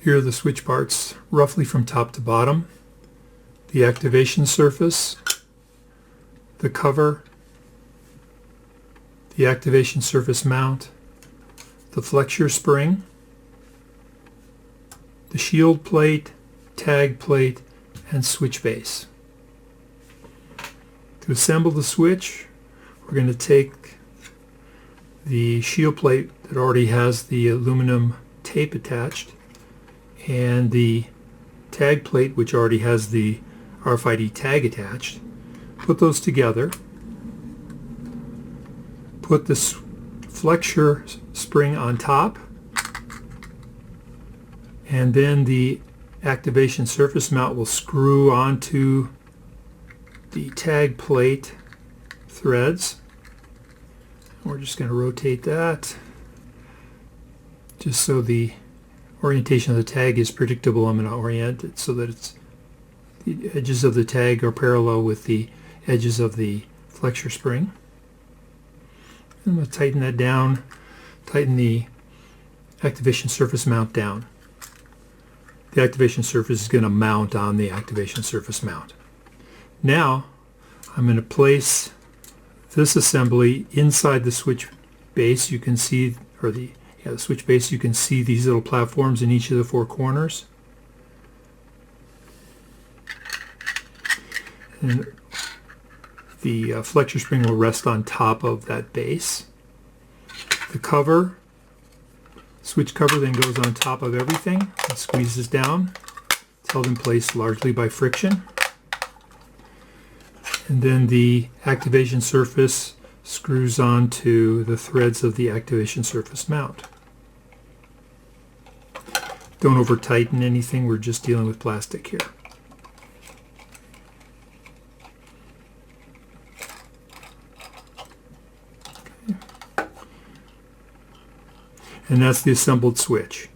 Here are the switch parts roughly from top to bottom. The activation surface, the cover, the activation surface mount, the flexure spring, the shield plate, tag plate, and switch base. To assemble the switch, we're going to take the shield plate that already has the aluminum tape attached and the tag plate which already has the RFID tag attached. Put those together. Put this flexure spring on top, and then the activation surface mount will screw onto the tag plate threads. We're just going to rotate that just so the orientation of the tag is predictable. I'm going to orient it so that the edges of the tag are parallel with the edges of the flexure spring. I'm going to tighten that down, tighten the activation surface mount down. The activation surface is going to mount on the activation surface mount. Now I'm going to place this assembly inside the switch base. You can see, or the switch base, you can see these little platforms in each of the four corners. And the flexure spring will rest on top of that base. The cover, switch cover, then goes on top of everything and squeezes down. It's held in place largely by friction. And then the activation surface screws onto the threads of the activation surface mount. Don't over tighten anything, we're just dealing with plastic here. Okay. And that's the assembled switch.